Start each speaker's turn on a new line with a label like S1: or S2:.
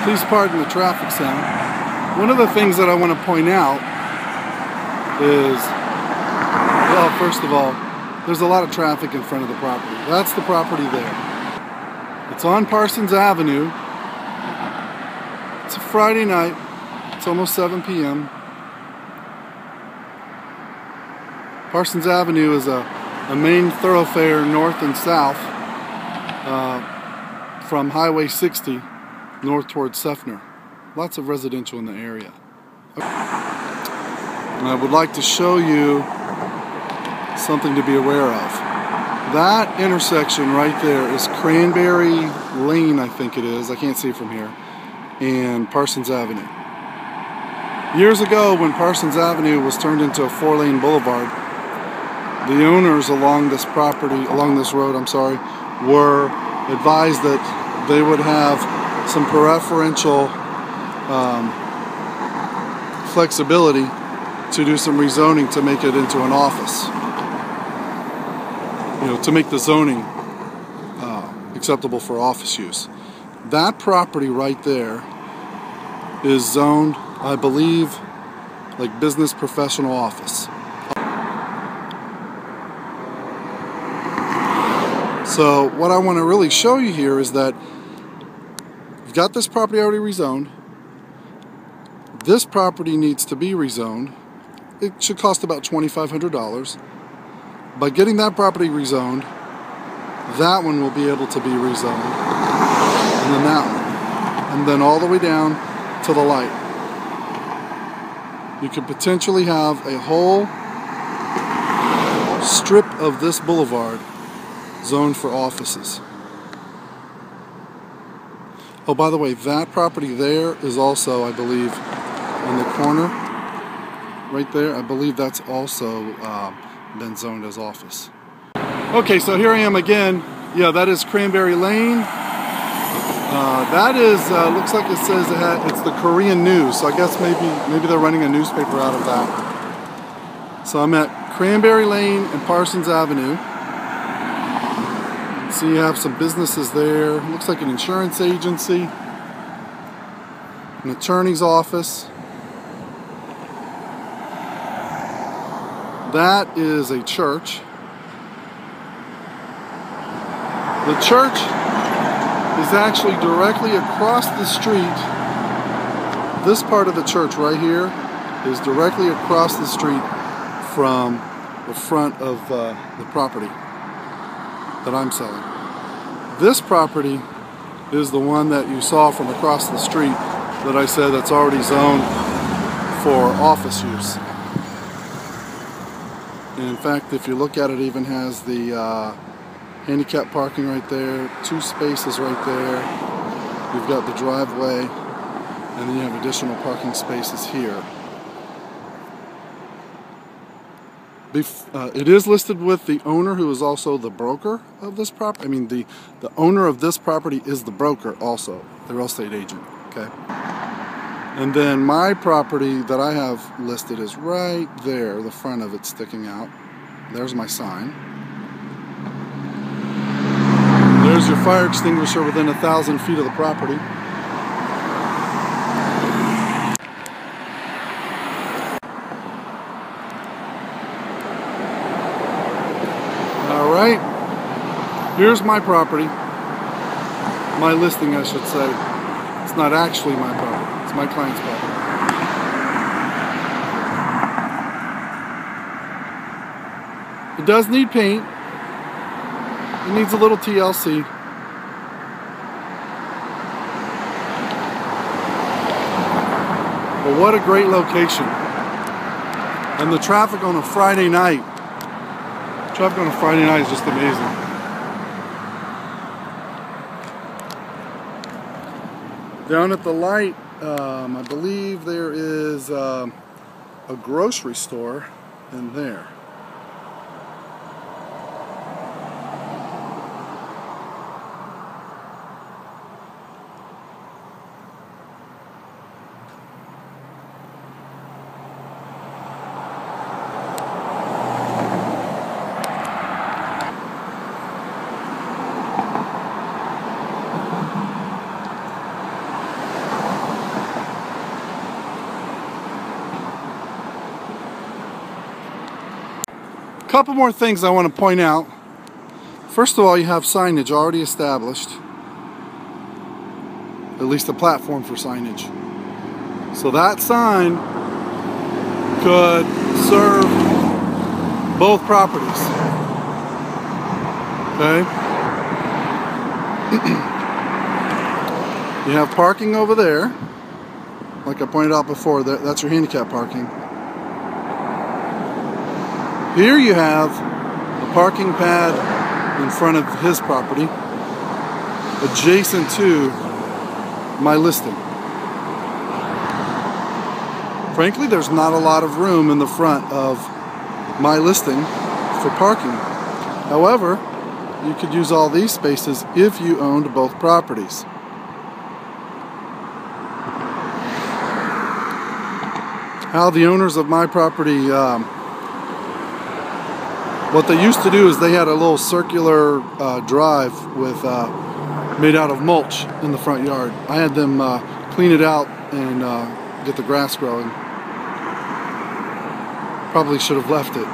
S1: Please pardon the traffic sound. One of the things that I want to point out is, well, first of all, there's a lot of traffic in front of the property. That's the property there. It's on Parsons Avenue. It's a Friday night. It's almost 7 p.m. Parsons Avenue is a main thoroughfare north and south from Highway 60 north towards Seffner. Lots of residential in the area. And I would like to show you something to be aware of. That intersection right there is Cranberry Lane, I think it is. I can't see it from here. And Parsons Avenue. Years ago, when Parsons Avenue was turned into a 4-lane boulevard, the owners along this property, along this road, were advised that they would have some preferential flexibility to do some rezoning to make it into an office. You know, to make the zoning acceptable for office use. That property right there is zoned, I believe, like business professional office. So what I want to really show you here is that you've got this property already rezoned. This property needs to be rezoned. It should cost about $2,500. By getting that property rezoned, that one will be able to be rezoned. And then that one. And then all the way down to the light. You could potentially have a whole strip of this boulevard zoned for offices. Oh, by the way, that property there is also, I believe, on the corner right there. I believe that's also been zoned as office. Okay, so here I am again. Yeah, that is Cranberry Lane. That is, looks like it says it's the Korean News, so I guess maybe they're running a newspaper out of that. So I'm at Cranberry Lane and Parsons Avenue. So you have some businesses there. Looks like an insurance agency, an attorney's office. That is a church. The church is actually directly across the street. This part of the church right here is directly across the street from the front of the property that I'm selling. This property is the one that you saw from across the street that I said that's already zoned for office use. And in fact, if you look at it, it even has the handicap parking right there, 2 spaces right there. You've got the driveway, and then you have additional parking spaces here. It is listed with the owner, who is also the broker of this property. I mean, the owner of this property is the broker also, the real estate agent, okay? And then my property that I have listed is right there, the front of it sticking out. There's my sign. There's your fire extinguisher within 1,000 feet of the property. Alright, here's my property. My listing, I should say. It's not actually my property, it's my client's property. It does need paint. It needs a little TLC. But what a great location. And the traffic on a Friday night. Traffic on a Friday night is just amazing. Down at the light, I believe there is a grocery store in there. Couple more things I want to point out. First of all, you have signage already established. At least a platform for signage. So that sign could serve both properties. Okay? You have parking over there. Like I pointed out before, that's your handicap parking. Here you have a parking pad in front of his property, adjacent to my listing. Frankly, there's not a lot of room in the front of my listing for parking. However, you could use all these spaces if you owned both properties. How the owners of my property, what they used to do is they had a little circular drive with made out of mulch in the front yard. I had them clean it out and get the grass growing. Probably should have left it.